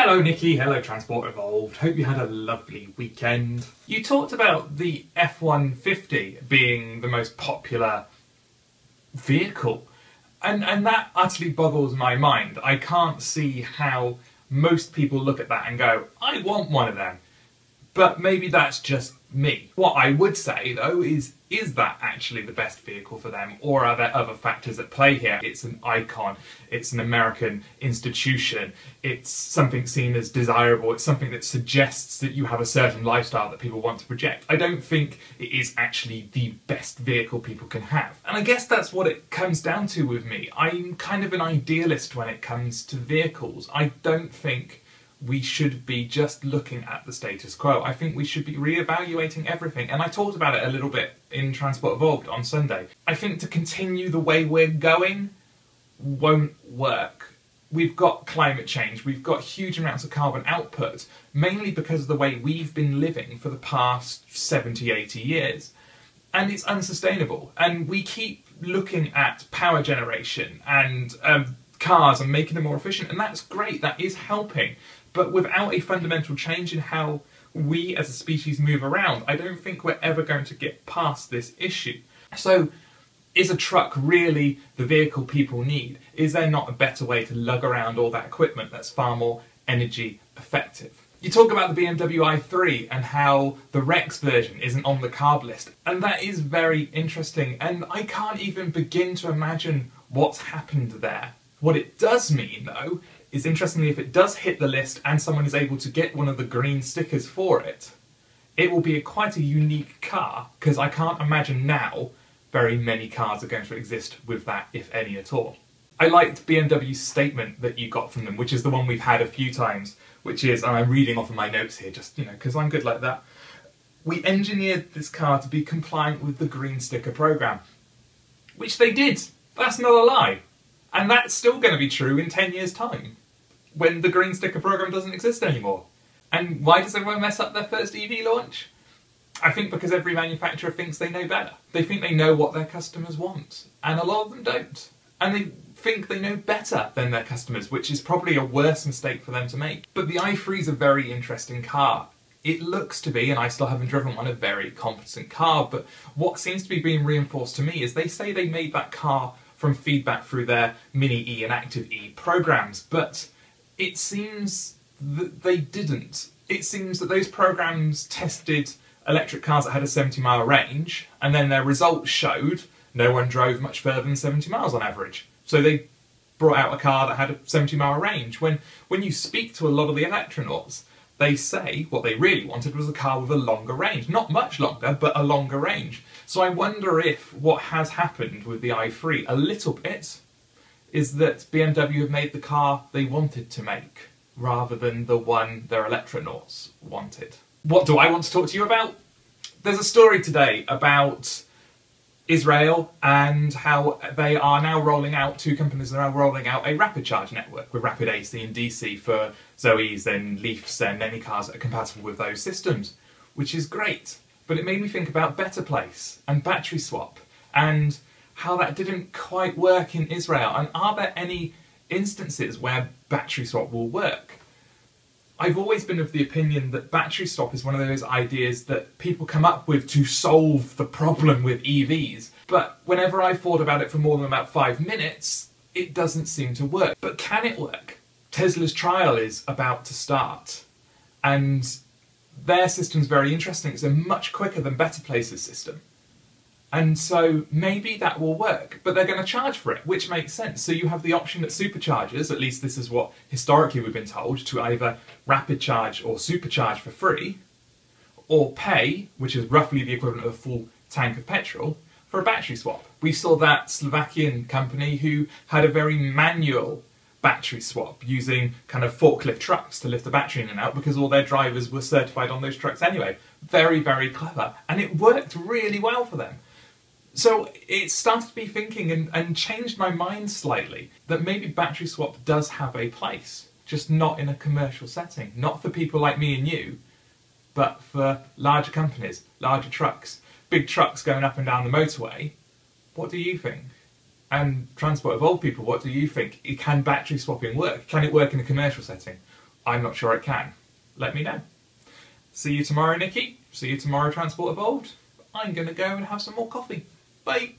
Hello Nikki, hello Transport Evolved. Hope you had a lovely weekend. You talked about the F-150 being the most popular vehicle, and that utterly boggles my mind. I can't see how most people look at that and go, I want one of them. But maybe that's just me. What I would say though is that actually the best vehicle for them, or are there other factors at play here? It's an icon, it's an American institution, it's something seen as desirable, it's something that suggests that you have a certain lifestyle that people want to project. I don't think it is actually the best vehicle people can have. And I guess that's what it comes down to with me. I'm kind of an idealist when it comes to vehicles. I don't think we should be just looking at the status quo. I think we should be re-evaluating everything, and I talked about it a little bit in Transport Evolved on Sunday. I think to continue the way we're going won't work. We've got climate change, we've got huge amounts of carbon output, mainly because of the way we've been living for the past 70, 80 years. And it's unsustainable. And we keep looking at power generation and cars and making them more efficient, and that's great, that is helping. But without a fundamental change in how we as a species move around, I don't think we're ever going to get past this issue. So, is a truck really the vehicle people need? Is there not a better way to lug around all that equipment that's far more energy effective? You talk about the BMW i3 and how the Rex version isn't on the CARB list, and that is very interesting, and I can't even begin to imagine what's happened there. What it does mean, though, is interestingly, if it does hit the list and someone is able to get one of the green stickers for it, it will be quite a unique car, because I can't imagine now very many cars are going to exist with that, if any at all. I liked BMW Statement that you got from them, which is the one we've had a few times, which is, and I'm reading off of my notes here, just, because I'm good like that. We engineered this car to be compliant with the green sticker program, which they did. That's not a lie. And that's still going to be true in 10 years' time, when the green sticker program doesn't exist anymore. And why does everyone mess up their first EV launch? I think because every manufacturer thinks they know better. They think they know what their customers want, and a lot of them don't. And they think they know better than their customers, which is probably a worse mistake for them to make. But the i3 is a very interesting car. It looks to be, and I still haven't driven one, a very competent car, but what seems to be being reinforced to me is they say they made that car from feedback through their Mini E and Active E programs, but it seems that they didn't. It seems that those programs tested electric cars that had a 70-mile range, and then their results showed no one drove much further than 70 miles on average. So they brought out a car that had a 70-mile range. When you speak to a lot of the electronauts, they say what they really wanted was a car with a longer range. Not much longer, but a longer range. So I wonder if what has happened with the i3 a little bit is that BMW have made the car they wanted to make, rather than the one their electronauts wanted. What do I want to talk to you about? There's a story today about Israel and how they are now rolling out, two companies are now rolling out a rapid charge network with rapid AC and DC for Zoes and Leafs and any cars that are compatible with those systems, which is great. But it made me think about Better Place and battery swap and how that didn't quite work in Israel. And are there any instances where battery swap will work? I've always been of the opinion that battery swap is one of those ideas that people come up with to solve the problem with EVs. But whenever I've thought about it for more than about 5 minutes, it doesn't seem to work. But can it work? Tesla's trial is about to start, and their system's very interesting. It's much quicker than Better Place's system. And so maybe that will work, but they're going to charge for it, which makes sense. So you have the option at Superchargers, at least this is what historically we've been told, to either rapid charge or supercharge for free, or pay, which is roughly the equivalent of a full tank of petrol, for a battery swap. We saw that Slovakian company who had a very manual battery swap using kind of forklift trucks to lift the battery in and out because all their drivers were certified on those trucks anyway. Very, very clever. And it worked really well for them. So it started me thinking and changed my mind slightly that maybe battery swap does have a place, just not in a commercial setting. Not for people like me and you, but for larger companies, larger trucks, big trucks going up and down the motorway. What do you think? And Transport Evolved people, what do you think? Can battery swapping work? Can it work in a commercial setting? I'm not sure it can. Let me know. See you tomorrow, Nikki. See you tomorrow, Transport Evolved. I'm going to go and have some more coffee. Bye.